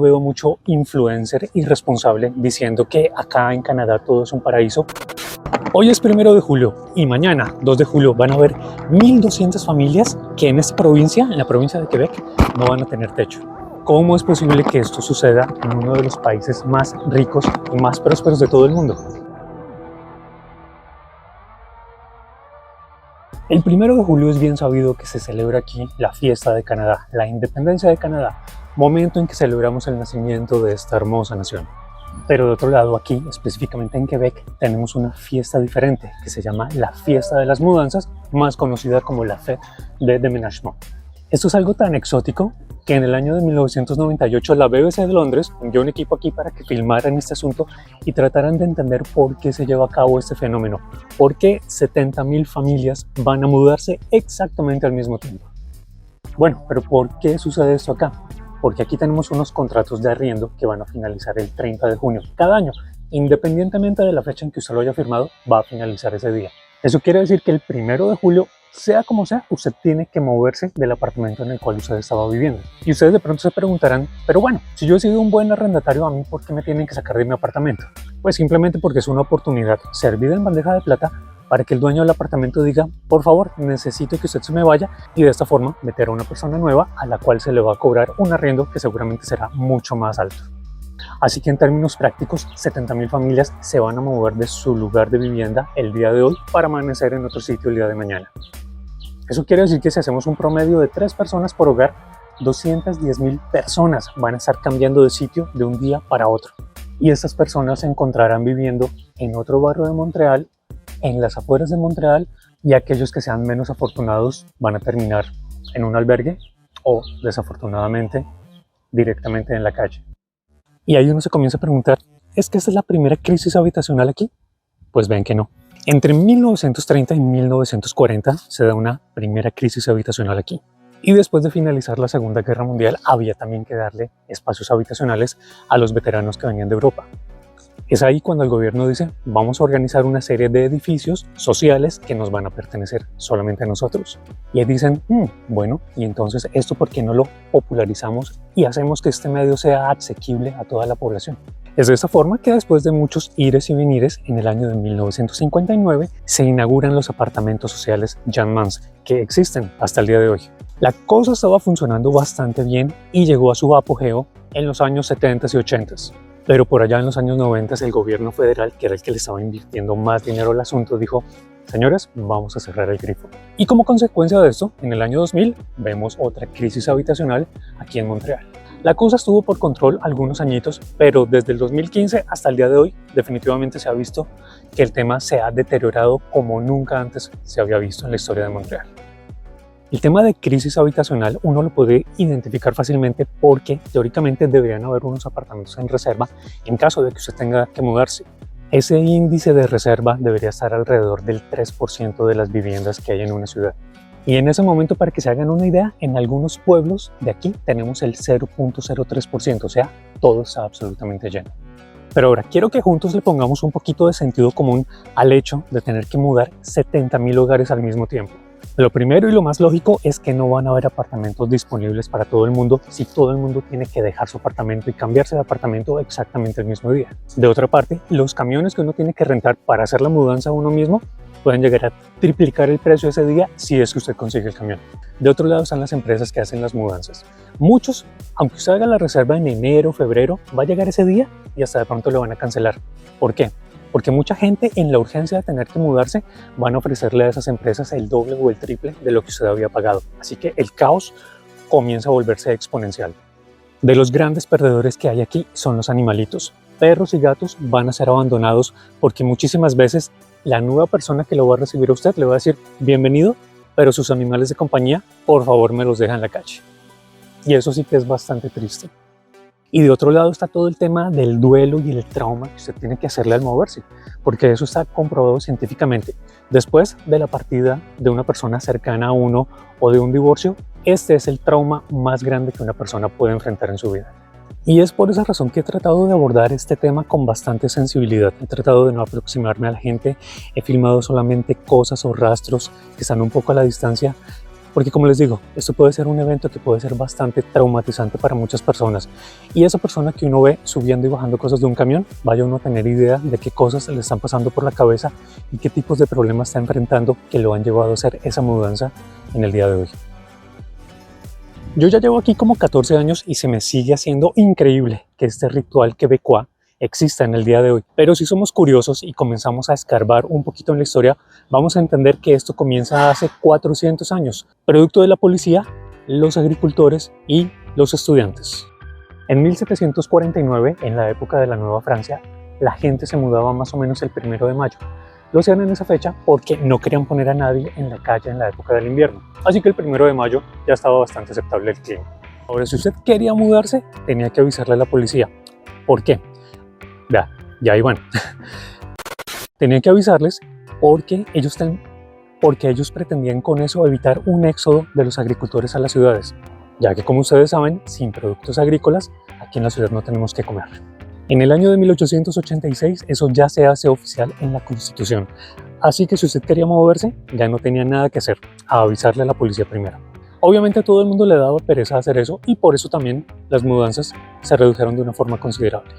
Veo mucho influencer irresponsable diciendo que acá en Canadá todo es un paraíso. Hoy es 1 de julio y mañana, 2 de julio, van a haber 1.200 familias que en esta provincia, en la provincia de Quebec, no van a tener techo. ¿Cómo es posible que esto suceda en uno de los países más ricos y más prósperos de todo el mundo? El 1 de julio es bien sabido que se celebra aquí la fiesta de Canadá, la independencia de Canadá, momento en que celebramos el nacimiento de esta hermosa nación. Pero de otro lado, aquí, específicamente en Quebec, tenemos una fiesta diferente que se llama la Fiesta de las Mudanzas, más conocida como la Fête de Déménagement. Esto es algo tan exótico que en el año de 1998 la BBC de Londres envió un equipo aquí para que filmaran este asunto y trataran de entender por qué se lleva a cabo este fenómeno, por qué 70.000 familias van a mudarse exactamente al mismo tiempo. Bueno, pero ¿por qué sucede esto acá? Porque aquí tenemos unos contratos de arriendo que van a finalizar el 30 de junio cada año, independientemente de la fecha en que usted lo haya firmado, va a finalizar ese día. Eso quiere decir que el 1 de julio, sea como sea, usted tiene que moverse del apartamento en el cual usted estaba viviendo. Y ustedes de pronto se preguntarán, pero bueno, si yo he sido un buen arrendatario, ¿a mí por qué me tienen que sacar de mi apartamento? Pues simplemente porque es una oportunidad servida en bandeja de plata para que el dueño del apartamento diga, por favor, necesito que usted se me vaya, y de esta forma meter a una persona nueva a la cual se le va a cobrar un arriendo que seguramente será mucho más alto. Así que en términos prácticos, 70.000 familias se van a mover de su lugar de vivienda el día de hoy para amanecer en otro sitio el día de mañana. Eso quiere decir que si hacemos un promedio de 3 personas por hogar, 210.000 personas van a estar cambiando de sitio de un día para otro. Y estas personas se encontrarán viviendo en otro barrio de Montreal, en las afueras de Montreal, y aquellos que sean menos afortunados van a terminar en un albergue o, desafortunadamente, directamente en la calle. Y ahí uno se comienza a preguntar, ¿es que esta es la primera crisis habitacional aquí? Pues ven que no. Entre 1930 y 1940 se da una primera crisis habitacional aquí. Y después de finalizar la Segunda Guerra Mundial, había también que darle espacios habitacionales a los veteranos que venían de Europa. Es ahí cuando el gobierno dice, vamos a organizar una serie de edificios sociales que nos van a pertenecer solamente a nosotros. Y ahí dicen, bueno, y entonces esto ¿por qué no lo popularizamos y hacemos que este medio sea asequible a toda la población? Es de esta forma que después de muchos ires y venires, en el año de 1959 se inauguran los apartamentos sociales Jean Mans, que existen hasta el día de hoy. La cosa estaba funcionando bastante bien y llegó a su apogeo en los años 70 y 80. Pero por allá en los años 90 el gobierno federal, que era el que le estaba invirtiendo más dinero al asunto, dijo, señores, vamos a cerrar el grifo. Y como consecuencia de esto, en el año 2000 vemos otra crisis habitacional aquí en Montreal. La cosa estuvo por control algunos añitos, pero desde el 2015 hasta el día de hoy definitivamente se ha visto que el tema se ha deteriorado como nunca antes se había visto en la historia de Montreal. El tema de crisis habitacional uno lo puede identificar fácilmente porque teóricamente deberían haber unos apartamentos en reserva en caso de que usted tenga que mudarse. Ese índice de reserva debería estar alrededor del 3% de las viviendas que hay en una ciudad. Y en ese momento, para que se hagan una idea, en algunos pueblos de aquí tenemos el 0.03%, o sea, todo está absolutamente lleno. Pero ahora quiero que juntos le pongamos un poquito de sentido común al hecho de tener que mudar 70.000 hogares al mismo tiempo. Lo primero y lo más lógico es que no van a haber apartamentos disponibles para todo el mundo si todo el mundo tiene que dejar su apartamento y cambiarse de apartamento exactamente el mismo día. De otra parte, los camiones que uno tiene que rentar para hacer la mudanza uno mismo pueden llegar a triplicar el precio ese día si es que usted consigue el camión. De otro lado están las empresas que hacen las mudanzas. Muchos, aunque usted haga la reserva en enero, febrero, va a llegar ese día y hasta de pronto le van a cancelar. ¿Por qué? Porque mucha gente en la urgencia de tener que mudarse van a ofrecerle a esas empresas el doble o el triple de lo que usted había pagado. Así que el caos comienza a volverse exponencial. De los grandes perdedores que hay aquí son los animalitos. Perros y gatos van a ser abandonados porque muchísimas veces la nueva persona que lo va a recibir a usted le va a decir bienvenido, pero sus animales de compañía, por favor, me los deja en la calle. Y eso sí que es bastante triste. Y de otro lado está todo el tema del duelo y el trauma que usted tiene que hacerle al moverse, porque eso está comprobado científicamente. Después de la partida de una persona cercana a uno o de un divorcio, este es el trauma más grande que una persona puede enfrentar en su vida. Y es por esa razón que he tratado de abordar este tema con bastante sensibilidad. He tratado de no aproximarme a la gente, he filmado solamente cosas o rastros que están un poco a la distancia, Porque como les digo, esto puede ser un evento que puede ser bastante traumatizante para muchas personas. Y esa persona que uno ve subiendo y bajando cosas de un camión, vaya uno a tener idea de qué cosas le están pasando por la cabeza y qué tipos de problemas está enfrentando que lo han llevado a hacer esa mudanza en el día de hoy. Yo ya llevo aquí como 14 años y se me sigue haciendo increíble que este ritual quebecois exista en el día de hoy. Pero si somos curiosos y comenzamos a escarbar un poquito en la historia, vamos a entender que esto comienza hace 400 años, producto de la policía, los agricultores y los estudiantes. En 1749, en la época de la Nueva Francia, la gente se mudaba más o menos el 1 de mayo. Lo hacían en esa fecha porque no querían poner a nadie en la calle en la época del invierno. Así que el 1 de mayo ya estaba bastante aceptable el clima. Ahora, si usted quería mudarse, tenía que avisarle a la policía. ¿Por qué? Ya iban. Tenían que avisarles porque ellos pretendían con eso evitar un éxodo de los agricultores a las ciudades, ya que como ustedes saben, sin productos agrícolas, aquí en la ciudad no tenemos que comer. En el año de 1886 eso ya se hace oficial en la Constitución, así que si usted quería moverse, ya no tenía nada que hacer, a avisarle a la policía primero. Obviamente a todo el mundo le daba pereza hacer eso y por eso también las mudanzas se redujeron de una forma considerable.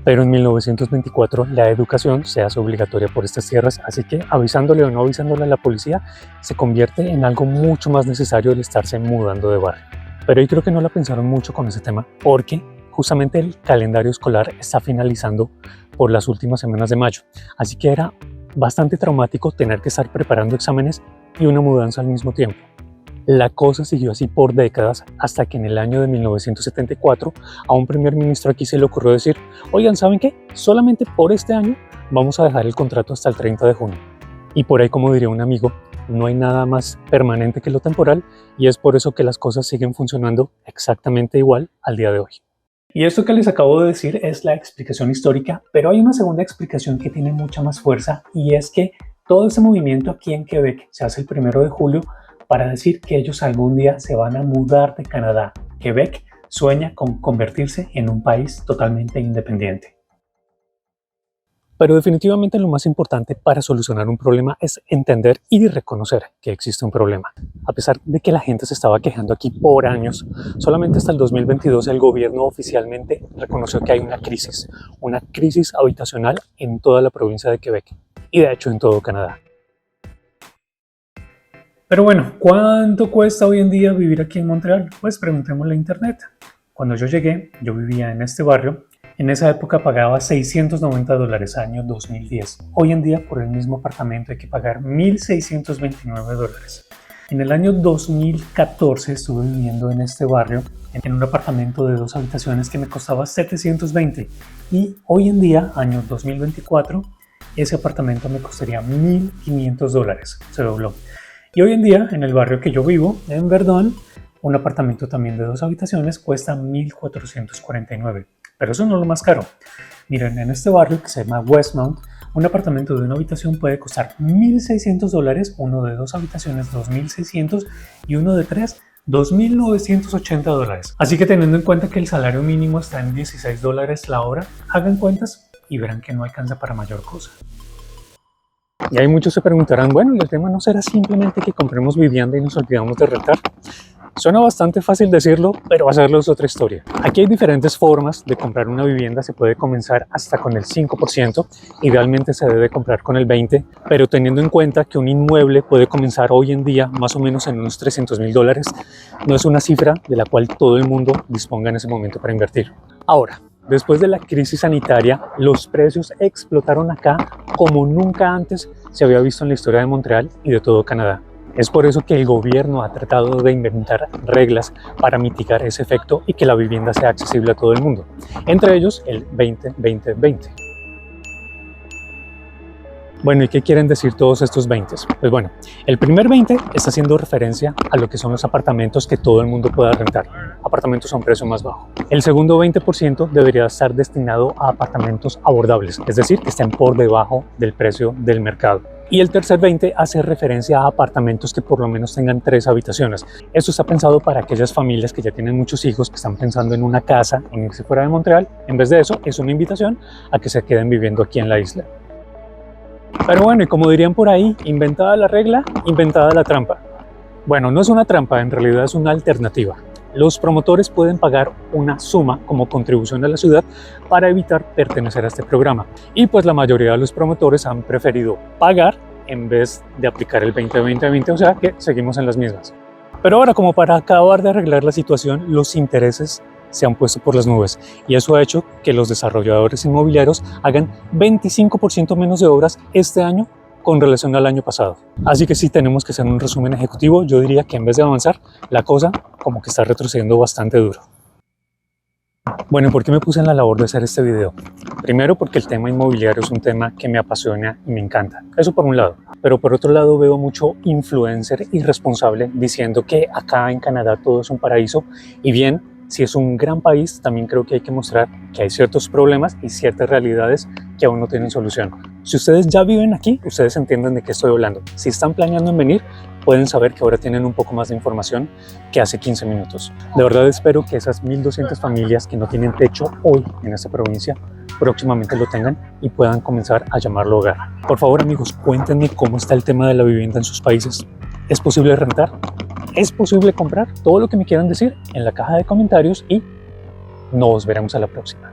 Pero en 1924 la educación se hace obligatoria por estas tierras, así que avisándole o no avisándole a la policía se convierte en algo mucho más necesario el estarse mudando de barrio. Pero yo creo que no la pensaron mucho con ese tema porque justamente el calendario escolar está finalizando por las últimas semanas de mayo, así que era bastante traumático tener que estar preparando exámenes y una mudanza al mismo tiempo. La cosa siguió así por décadas hasta que en el año de 1974 a un primer ministro aquí se le ocurrió decir: oigan, ¿saben qué? Solamente por este año vamos a dejar el contrato hasta el 30 de junio. Y por ahí, como diría un amigo, no hay nada más permanente que lo temporal y es por eso que las cosas siguen funcionando exactamente igual al día de hoy. Y esto que les acabo de decir es la explicación histórica, pero hay una segunda explicación que tiene mucha más fuerza y es que todo ese movimiento aquí en Quebec se hace el 1 de julio para decir que ellos algún día se van a mudar de Canadá. Quebec sueña con convertirse en un país totalmente independiente. Pero definitivamente lo más importante para solucionar un problema es entender y reconocer que existe un problema. A pesar de que la gente se estaba quejando aquí por años, solamente hasta el 2022 el gobierno oficialmente reconoció que hay una crisis habitacional en toda la provincia de Quebec y de hecho en todo Canadá. Pero bueno, ¿cuánto cuesta hoy en día vivir aquí en Montreal? Pues preguntémosle a internet. Cuando yo llegué, yo vivía en este barrio. En esa época pagaba $690, año 2010. Hoy en día por el mismo apartamento hay que pagar $1,629. En el año 2014 estuve viviendo en este barrio en un apartamento de 2 habitaciones que me costaba $720. Y hoy en día, año 2024, ese apartamento me costaría $1,500. Se dobló. Y hoy en día, en el barrio que yo vivo, en Verdun, un apartamento también de 2 habitaciones cuesta $1,449. Pero eso no es lo más caro. Miren, en este barrio que se llama Westmount, un apartamento de 1 habitación puede costar $1,600, uno de 2 habitaciones $2,600 y uno de 3 $2,980. Así que teniendo en cuenta que el salario mínimo está en $16 la hora, hagan cuentas y verán que no alcanza para mayor cosa. Y hay muchos se preguntarán, bueno, ¿y el tema no será simplemente que compremos vivienda y nos olvidamos de rentar? Suena bastante fácil decirlo, pero hacerlo es otra historia. Aquí hay diferentes formas de comprar una vivienda. Se puede comenzar hasta con el 5%, idealmente se debe comprar con el 20%, pero teniendo en cuenta que un inmueble puede comenzar hoy en día más o menos en unos $300,000, no es una cifra de la cual todo el mundo disponga en ese momento para invertir. Ahora, después de la crisis sanitaria, los precios explotaron acá como nunca antes se había visto en la historia de Montreal y de todo Canadá. Es por eso que el gobierno ha tratado de inventar reglas para mitigar ese efecto y que la vivienda sea accesible a todo el mundo. Entre ellos, el 20-20-20. Bueno, ¿y qué quieren decir todos estos 20? Pues bueno, el primer 20 está haciendo referencia a lo que son los apartamentos que todo el mundo pueda rentar, apartamentos a un precio más bajo. El segundo 20% debería estar destinado a apartamentos abordables, es decir, que estén por debajo del precio del mercado. Y el tercer 20 hace referencia a apartamentos que por lo menos tengan 3 habitaciones. Esto está pensado para aquellas familias que ya tienen muchos hijos, que están pensando en una casa, en irse fuera de Montreal. En vez de eso, es una invitación a que se queden viviendo aquí en la isla. Pero bueno, y como dirían por ahí, inventada la regla, inventada la trampa. Bueno, no es una trampa, en realidad es una alternativa. Los promotores pueden pagar una suma como contribución a la ciudad para evitar pertenecer a este programa. Y pues la mayoría de los promotores han preferido pagar en vez de aplicar el 20-20-20, o sea que seguimos en las mismas. Pero ahora, como para acabar de arreglar la situación, los intereses se han puesto por las nubes y eso ha hecho que los desarrolladores inmobiliarios hagan 25% menos de obras este año con relación al año pasado. Así que si tenemos que hacer un resumen ejecutivo, yo diría que en vez de avanzar, la cosa como que está retrocediendo bastante duro. Bueno, ¿por qué me puse en la labor de hacer este video? Primero porque el tema inmobiliario es un tema que me apasiona y me encanta. Eso por un lado. Pero por otro lado veo mucho influencer irresponsable diciendo que acá en Canadá todo es un paraíso. Y bien, si es un gran país, también creo que hay que mostrar que hay ciertos problemas y ciertas realidades que aún no tienen solución. Si ustedes ya viven aquí, ustedes entienden de qué estoy hablando. Si están planeando en venir, pueden saber que ahora tienen un poco más de información que hace 15 minutos. De verdad espero que esas 1.200 familias que no tienen techo hoy en esta provincia próximamente lo tengan y puedan comenzar a llamarlo hogar. Por favor, amigos, cuéntenme cómo está el tema de la vivienda en sus países. ¿Es posible rentar? ¿Es posible comprar? Todo lo que me quieran decir en la caja de comentarios y nos veremos a la próxima.